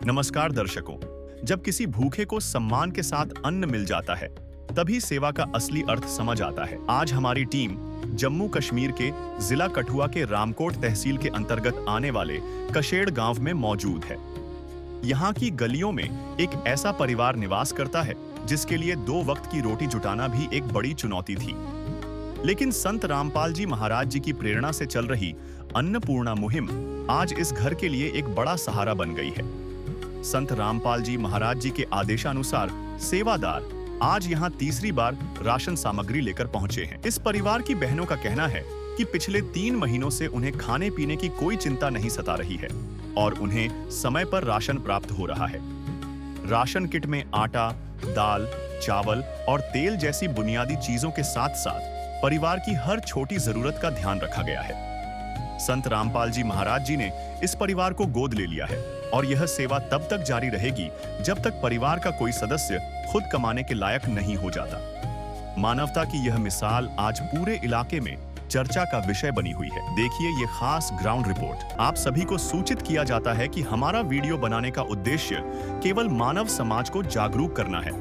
नमस्कार दर्शकों। जब किसी भूखे को सम्मान के साथ अन्न मिल जाता है, तभी सेवा का असली अर्थ समझ आता है। आज हमारी टीम जम्मू कश्मीर के जिला कठुआ के रामकोट तहसील के अंतर्गत आने वाले कशेड़ गांव में मौजूद है। यहाँ की गलियों में एक ऐसा परिवार निवास करता है जिसके लिए 2 वक्त की रोटी जुटाना भी एक बड़ी चुनौती थी। लेकिन संत रामपाल जी महाराज जी की प्रेरणा से चल रही अन्नपूर्णा मुहिम आज इस घर के लिए एक बड़ा सहारा बन गई है। संत रामपाल जी महाराज जी के आदेशानुसार सेवादार आज यहाँ तीसरी बार राशन सामग्री लेकर पहुंचे हैं। इस परिवार की बहनों का कहना है कि पिछले 3 महीनों से उन्हें खाने पीने की कोई चिंता नहीं सता रही है और उन्हें समय पर राशन प्राप्त हो रहा है। राशन किट में आटा, दाल, चावल और तेल जैसी बुनियादी चीजों के साथ साथ परिवार की हर छोटी जरूरत का ध्यान रखा गया है। संत रामपाल जी महाराज जी ने इस परिवार को गोद ले लिया है और यह सेवा तब तक जारी रहेगी जब तक परिवार का कोई सदस्य खुद कमाने के लायक नहीं हो जाता। मानवता की यह मिसाल आज पूरे इलाके में चर्चा का विषय बनी हुई है। देखिए ये खास ग्राउंड रिपोर्ट। आप सभी को सूचित किया जाता है कि हमारा वीडियो बनाने का उद्देश्य केवल मानव समाज को जागरूक करना है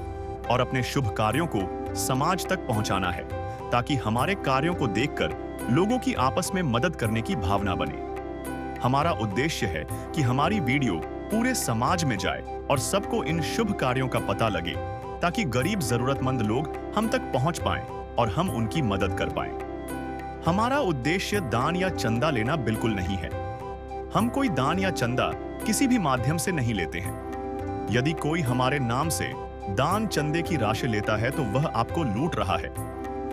और अपने शुभ कार्यों को समाज तक पहुंचाना है, ताकि हमारे कार्यों को देखकर लोगों की आपस में मदद करने की भावना बने। हमारा उद्देश्य है कि हमारी वीडियो पूरे समाज में जाए और सबको इन शुभ कार्यों का पता लगे, ताकि गरीब जरूरतमंद लोग हम तक पहुंच पाएं और हम उनकी मदद कर पाएं। हमारा उद्देश्य दान या चंदा लेना बिल्कुल नहीं है। हम कोई दान या चंदा किसी भी माध्यम से नहीं लेते हैं। यदि कोई हमारे नाम से दान चंदे की राशि लेता है तो वह आपको लूट रहा है।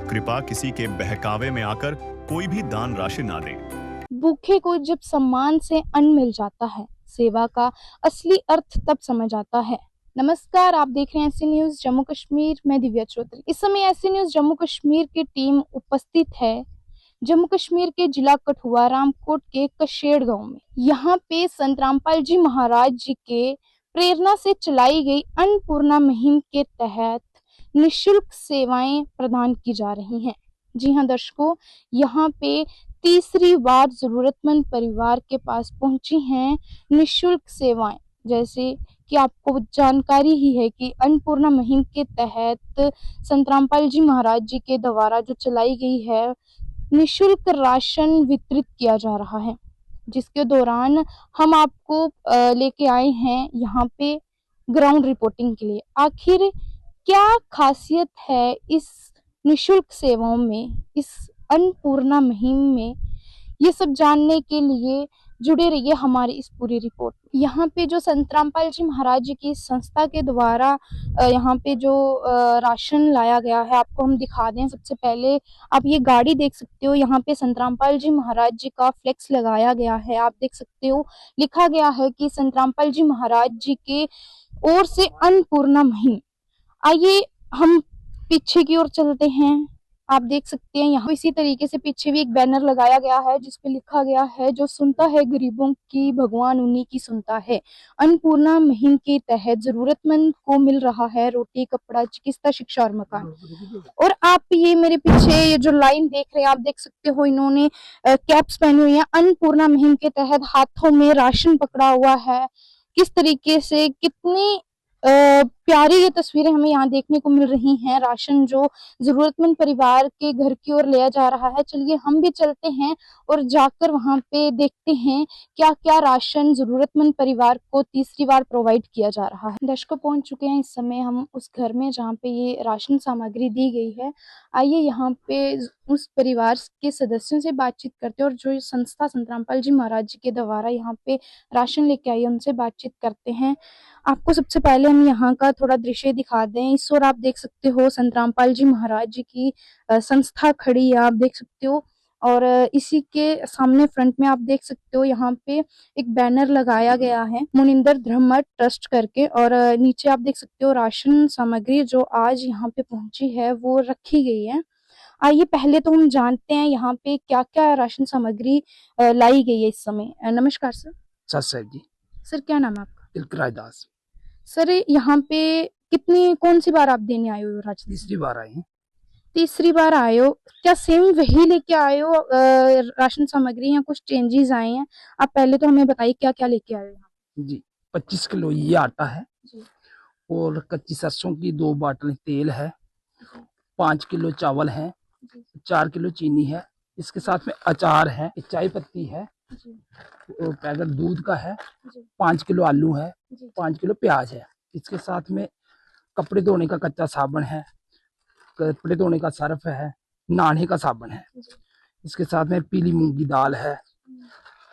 कृपया किसी के बहकावे में आकर कोई भी दान राशि ना दें। भूखे को जब सम्मान से अन्न मिल जाता है, सेवा का असली अर्थ तब समझ आता है। नमस्कार, आप देख रहे हैं ऐसी न्यूज जम्मू कश्मीर। मैं दिव्या चौधरी। इस समय ऐसी न्यूज जम्मू कश्मीर की टीम उपस्थित है जम्मू कश्मीर के जिला कठुआ रामकोट के कशेड़ गांव में। यहाँ पे संत रामपाल जी महाराज जी के प्रेरणा से चलाई गई अन्नपूर्णा मुहिम के तहत निःशुल्क सेवाएं प्रदान की जा रही हैं। जी हाँ दर्शकों, यहाँ पे तीसरी बार जरूरतमंद परिवार के पास पहुंची हैं निःशुल्क सेवाएं। जैसे कि आपको जानकारी ही है कि अन्नपूर्णा मुहिम के तहत संत रामपाल जी महाराज जी के द्वारा जो चलाई गई है, निःशुल्क राशन वितरित किया जा रहा है, जिसके दौरान हम आपको लेके आए हैं यहाँ पे ग्राउंड रिपोर्टिंग के लिए। आखिर क्या खासियत है इस निःशुल्क सेवाओं में, इस अन्नपूर्णा मुहिम में, ये सब जानने के लिए जुड़े रहिए हमारी इस पूरी रिपोर्ट। यहाँ पे जो संत रामपाल जी महाराज जी की संस्था के द्वारा यहाँ पे जो राशन लाया गया है, आपको हम दिखा दें। सबसे पहले आप ये गाड़ी देख सकते हो, यहाँ पे संत रामपाल जी महाराज जी का फ्लेक्स लगाया गया है। आप देख सकते हो, लिखा गया है कि संत रामपाल जी महाराज जी के ओर से अन्नपूर्णा मुहिम। आइए हम पीछे की ओर चलते हैं। आप देख सकते हैं यहाँ इसी तरीके से पीछे भी एक बैनर लगाया गया है जिसपे लिखा गया है, जो सुनता है गरीबों की भगवान उन्हीं की सुनता है। अन्नपूर्णा मुहिम के तहत जरूरतमंद को मिल रहा है रोटी, कपड़ा, चिकित्सा, शिक्षा और मकान। और आप ये मेरे पीछे ये जो लाइन देख रहे हैं, आप देख सकते हो इन्होंने कैप्स पहनी हुई है। अन्नपूर्णा मुहिम के तहत हाथों में राशन पकड़ा हुआ है। किस तरीके से कितनी प्यारी ये तस्वीरें हमें यहाँ देखने को मिल रही हैं। राशन जो जरूरतमंद परिवार के घर की ओर लिया जा रहा है। चलिए हम भी चलते हैं और जाकर वहां पे देखते हैं क्या क्या राशन जरूरतमंद परिवार को तीसरी बार प्रोवाइड किया जा रहा है। दर्शकों पहुंच चुके हैं इस समय हम उस घर में जहाँ पे ये राशन सामग्री दी गई है। आइए यहाँ पे उस परिवार के सदस्यों से बातचीत करते हैं और जो संस्था संत रामपाल जी महाराज जी के द्वारा यहाँ पे राशन लेके आई है उनसे बातचीत करते हैं। आपको सबसे पहले हम यहाँ का थोड़ा दृश्य दिखा दें। इस ओर आप देख सकते हो संत रामपाल जी महाराज जी की संस्था खड़ी है, आप देख सकते हो। और इसी के सामने फ्रंट में आप देख सकते हो यहाँ पे एक बैनर लगाया गया है मुनिंदर धर्म ट्रस्ट करके। और नीचे आप देख सकते हो राशन सामग्री जो आज यहाँ पे पहुंची है वो रखी गई है। आइए पहले तो हम जानते हैं यहाँ पे क्या क्या राशन सामग्री लाई गई है इस समय। नमस्कार सर। सर जी। सर क्या नाम है आपका? तिलकराज दास। सर यहाँ पे कौन सी बार आप देने आए हो राशन? तीसरी बार आए हैं। तीसरी बार आए हो, क्या सेम वही लेके आए हो राशन सामग्री या कुछ चेंजेस आए हैं? आप पहले तो हमें बताइए क्या क्या लेके आए हो यहाँ? जी, 25 किलो ये आटा है जी और कच्ची सरसों की 2 बाटल तेल है, 5 किलो चावल है, जी 4 किलो चीनी है, इसके साथ में अचार है, चाय पत्ती है, जी और पैकेट दूध का है, जी 5 किलो आलू है, जी 5 किलो प्याज है। इसके साथ में कपड़े धोने का कच्चा साबुन है, कपड़े धोने का सर्फ है, नहाने का साबुन है। जी इसके साथ में पीली मूंग की दाल है,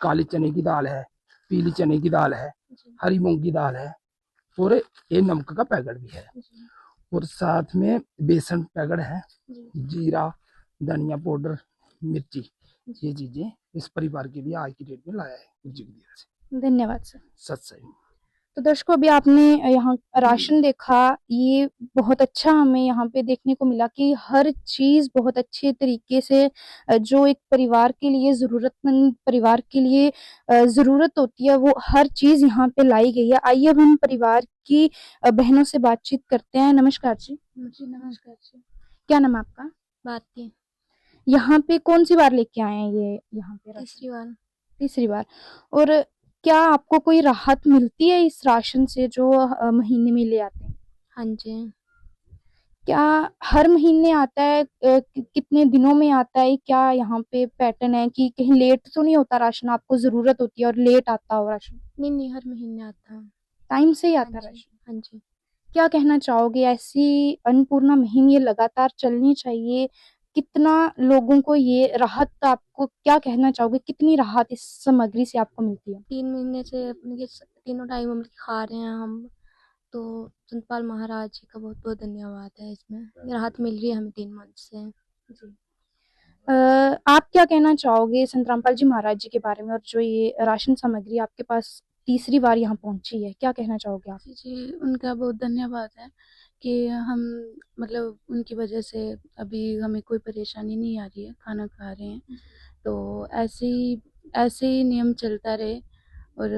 काली चने की दाल है, पीली चने की दाल है, जी हरी मूंग की दाल है और ये नमक का पैकेट भी है। जी और साथ में बेसन पैकेट है, जी जीरा, धनिया पाउडर, मिर्ची, जी। ये चीजें इस परिवार के लिए आज की डेट में लाया है गुरुजी की दया से। धन्यवाद सर। सच सही। तो दर्शकों अभी आपने यहाँ राशन देखा, ये बहुत अच्छा हमें यहाँ पे देखने को मिला कि हर चीज बहुत अच्छे तरीके से जो एक परिवार के लिए जरूरतमंद परिवार के लिए जरूरत होती है वो हर चीज यहाँ पे लाई गई है। आइए अब हम परिवार की बहनों से बातचीत करते हैं। नमस्कार जी। जी नमस्कार जी। क्या नाम है आपका? भारती। यहाँ पे कौन सी बार लेके आए हैं ये यहाँ पे राशन? तीसरी बार। तीसरी बार। और क्या आपको कोई राहत मिलती है इस राशन से जो महीने में ले आते हैं? हाँ जी। क्या हर महीने आता है? कितने दिनों में आता है? क्या यहाँ पे पैटर्न है कि कहीं लेट तो नहीं होता राशन, आपको जरूरत होती है और लेट आता हो राशन? नहीं हर महीने आता है। टाइम से ही हाँ आता है जी। राशन? हाँ जी। क्या कहना चाहोगे, ऐसी अन्नपूर्णा मुहिम ये लगातार चलनी चाहिए? कितना लोगों को ये राहत, आपको क्या कहना चाहोगे, कितनी राहत इस सामग्री से आपको मिलती है? 3 महीने से अपने ये तीनों टाइम हम खा रहे हैं हम, तो संतपाल महाराज जी का बहुत बहुत धन्यवाद है। इसमें राहत मिल रही है हमें 3 मंथ से। जी। आप क्या कहना चाहोगे संत रामपाल जी महाराज जी के बारे में, और जो ये राशन सामग्री आपके पास तीसरी बार यहाँ पहुंची है, क्या कहना चाहोगे आप? जी उनका बहुत धन्यवाद है कि हम मतलब उनकी वजह से अभी हमें कोई परेशानी नहीं आ रही है, खाना खा रहे हैं। तो ऐसे ही नियम चलता रहे और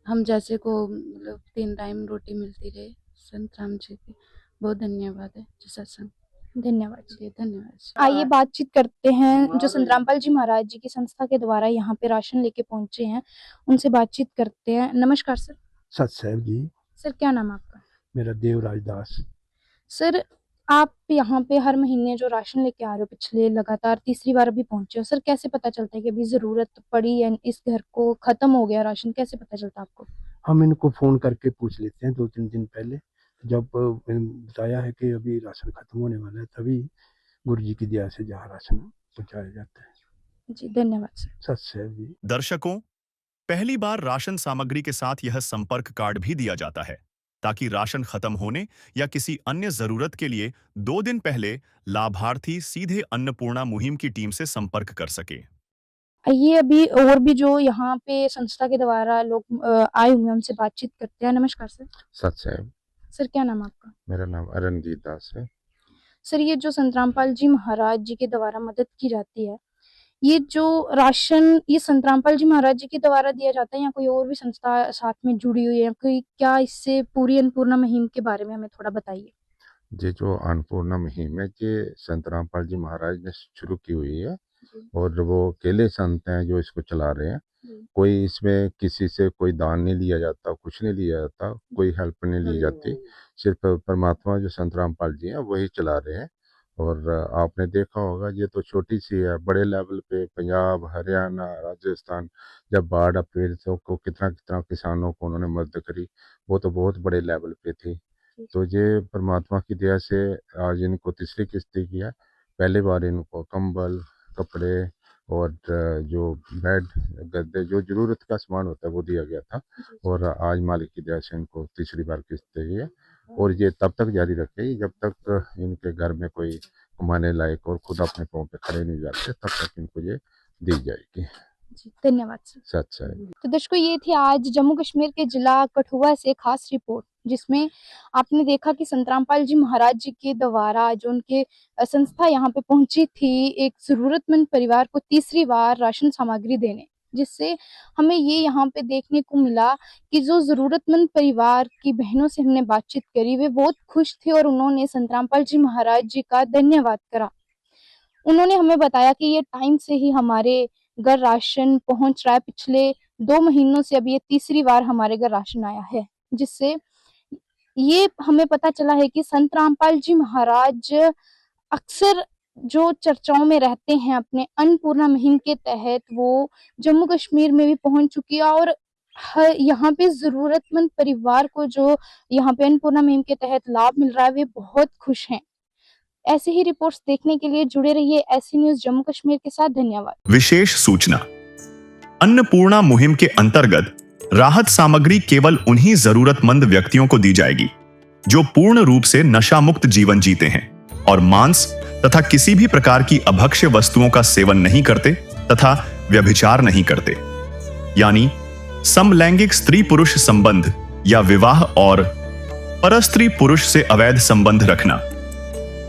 हम जैसे को मतलब 3 टाइम रोटी मिलती रहे। संत राम जी की बहुत धन्यवाद है जी। सत्संग। धन्यवाद जी। जी धन्यवाद जी। आइए बातचीत करते हैं जो संत रामपाल जी महाराज जी की संस्था के द्वारा यहाँ पे राशन लेके पहुंचे हैं, उनसे बातचीत करते हैं। नमस्कार सर। सच साहब जी। सर क्या नाम है आपका? मेरा देवराज दास। सर आप यहाँ पे हर महीने जो राशन लेके आ रहे हो, पिछले लगातार तीसरी बार अभी पहुंचे हो, सर कैसे पता चलता है कि अभी जरूरत पड़ी है, इस घर को खत्म हो गया राशन, कैसे पता चलता है आपको? हम इनको फोन करके पूछ लेते हैं 2-3 दिन पहले, जब बताया है कि अभी राशन खत्म होने वाला है, तभी गुरु जी की दया से जहाँ राशन पहुंचाया जाता है। जी धन्यवाद सर। सच है जी। दर्शकों, पहली बार राशन सामग्री के साथ यह संपर्क कार्ड भी दिया जाता है ताकि राशन खत्म होने या किसी अन्य जरूरत के लिए 2 दिन पहले लाभार्थी सीधे अन्नपूर्णा मुहिम की टीम से संपर्क कर सके। आइए अभी और भी जो यहाँ पे संस्था के द्वारा लोग आए हुए हैं उनसे बातचीत करते हैं। नमस्कार सर। सच है। सर क्या नाम है आपका? मेरा नाम अरणजीत दास है। सर ये जो संत रामपाल जी महाराज जी के द्वारा मदद की जाती है, ये जो राशन ये संत रामपाल जी महाराज जी के द्वारा दिया जाता है या कोई और भी संस्था साथ में जुड़ी हुई है कोई? क्या इससे पूरी अन्नपूर्णा मुहिम के बारे में हमें थोड़ा बताइए। ये जो अन्नपूर्णा मुहिम है ये संत रामपाल जी महाराज ने शुरू की हुई है और वो अकेले संत हैं जो इसको चला रहे हैं। कोई इसमें किसी से कोई दान नहीं लिया जाता, कुछ नहीं लिया जाता, कोई हेल्प नहीं ली जाती, सिर्फ परमात्मा जो संत रामपाल जी हैं वही चला रहे हैं। और आपने देखा होगा ये तो छोटी सी है, बड़े लेवल पे पंजाब, हरियाणा, राजस्थान जब बाढ़ आ पीड़ितों को कितना कितना किसानों को उन्होंने मदद करी, वो तो बहुत बड़े लेवल पे थी। तो ये परमात्मा की दया से आज इनको तीसरी किस्ती किया। पहली बार इनको कंबल, कपड़े और जो बेड, गद्दे, जो जरूरत का सामान होता है वो दिया गया था। और आज मालिक की दया से इनको तीसरी बार किस्त दी है और ये तब तक जारी रखेगी जब तक इनके घर में कोई कमाने लायक और खुद अपने पाँव पे खड़े नहीं जाते, तब तक इनको ये दी जाएगी। जी धन्यवाद सर। सच है। तो दर्शकों ये थी आज जम्मू कश्मीर के जिला कठुआ से खास रिपोर्ट, जिसमें आपने देखा कि संत रामपाल जी महाराज जी के द्वारा जो उनके संस्था यहाँ पे पहुंची थी एक जरूरतमंद परिवार को तीसरी बार राशन सामग्री देने, जिससे हमें ये यहाँ पे देखने को मिला कि जो जरूरतमंद परिवार की बहनों से हमने बातचीत करी वे बहुत खुश थे और उन्होंने संत रामपाल जी महाराज जी का धन्यवाद करा। उन्होंने हमें बताया कि ये टाइम से ही हमारे घर राशन पहुंच रहा है। पिछले 2 महीनों से अब ये तीसरी बार हमारे घर राशन आया है, जिससे ये हमें पता चला है कि संत रामपाल जी महाराज अक्सर जो चर्चाओं में रहते हैं अपने अन्नपूर्णा मुहिम के तहत, वो जम्मू कश्मीर में भी पहुंच चुकी है और यहाँ पे जरूरतमंद परिवार को जो यहाँ पे अन्नपूर्णा मुहिम के तहत लाभ मिल रहा है, वे बहुत खुश हैं। ऐसे ही रिपोर्ट्स देखने के लिए जुड़े रहिए ऐसी न्यूज जम्मू कश्मीर के साथ। धन्यवाद। विशेष सूचना, अन्नपूर्णा मुहिम के अंतर्गत राहत सामग्री केवल उन्हीं जरूरतमंद व्यक्तियों को दी जाएगी जो पूर्ण रूप से नशा मुक्त जीवन जीते हैं और मांस तथा किसी भी प्रकार की अभक्ष्य वस्तुओं का सेवन नहीं करते तथा व्यभिचार नहीं करते, यानी समलैंगिक स्त्री पुरुष संबंध या विवाह और परस्त्री पुरुष से अवैध संबंध रखना।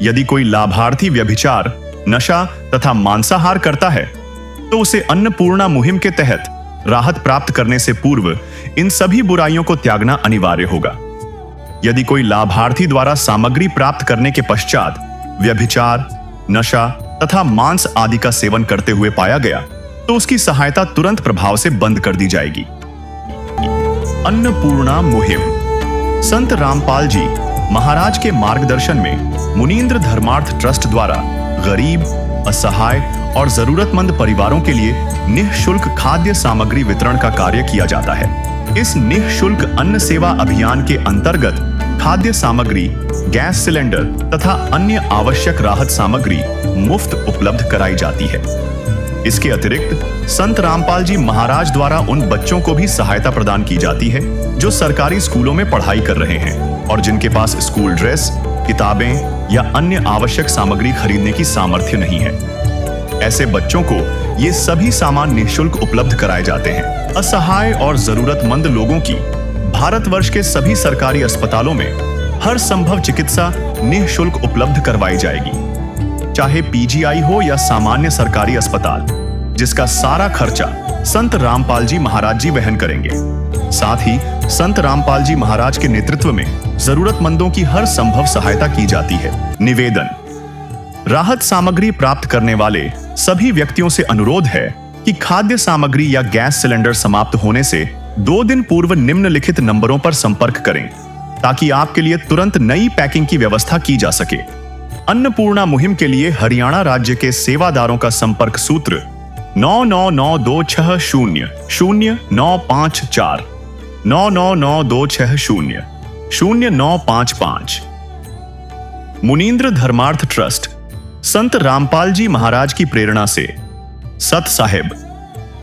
यदि कोई लाभार्थी व्यभिचार, नशा तथा मांसाहार करता है तो उसे अन्नपूर्णा मुहिम के तहत राहत प्राप्त करने से पूर्व इन सभी बुराइयों को त्यागना अनिवार्य होगा। यदि कोई लाभार्थी द्वारा सामग्री प्राप्त करने के पश्चात व्यभिचार, नशा तथा मांस आदि का सेवन करते हुए पाया गया तो उसकी सहायता तुरंत प्रभाव से बंद कर दी जाएगी। अन्नपूर्णा मुहिम संत रामपाल जी महाराज के मार्गदर्शन में मुनींद्र धर्मार्थ ट्रस्ट द्वारा गरीब, असहाय और जरूरतमंद परिवारों के लिए निःशुल्क खाद्य सामग्री वितरण का कार्य किया जाता है। इस निःशुल्क अन्न सेवा अभियान के अंतर्गत खाद्य सामग्री, गैस सिलेंडर तथा अन्य आवश्यक राहत सामग्री मुफ्त उपलब्ध कराई जाती है। इसके अतिरिक्त संत रामपाल जी महाराज द्वारा उन बच्चों को भी सहायता प्रदान की जाती है जो सरकारी स्कूलों में पढ़ाई कर रहे हैं और जिनके पास स्कूल ड्रेस, किताबें या अन्य आवश्यक सामग्री खरीदने की सामर्थ्य नहीं है। ऐसे बच्चों को ये सभी सामान निःशुल्क उपलब्ध कराए जाते हैं। असहाय और जरूरतमंद लोगों की भारतवर्ष के सभी सरकारी अस्पतालों में हर संभव चिकित्सा निःशुल्क उपलब्ध करवाई जाएगी, चाहे पीजीआई हो या सामान्य सरकारी अस्पताल, जिसका सारा खर्चा संत रामपाल जी महाराज जी वहन करेंगे। साथ ही संत रामपाल जी महाराज के नेतृत्व में जरूरतमंदों की हर संभव सहायता की जाती है। निवेदन, राहत सामग्री प्राप्त करने वाले सभी व्यक्तियों से अनुरोध है कि खाद्य सामग्री या गैस सिलेंडर समाप्त होने से 2 दिन पूर्व निम्नलिखित नंबरों पर संपर्क करें ताकि आपके लिए तुरंत नई पैकिंग की व्यवस्था की जा सके। अन्नपूर्णा मुहिम के लिए हरियाणा राज्य के सेवादारों का संपर्क सूत्र 9992600954 9992600955। मुनींद्र धर्मार्थ ट्रस्ट संत रामपाल जी महाराज की प्रेरणा से सत साहिब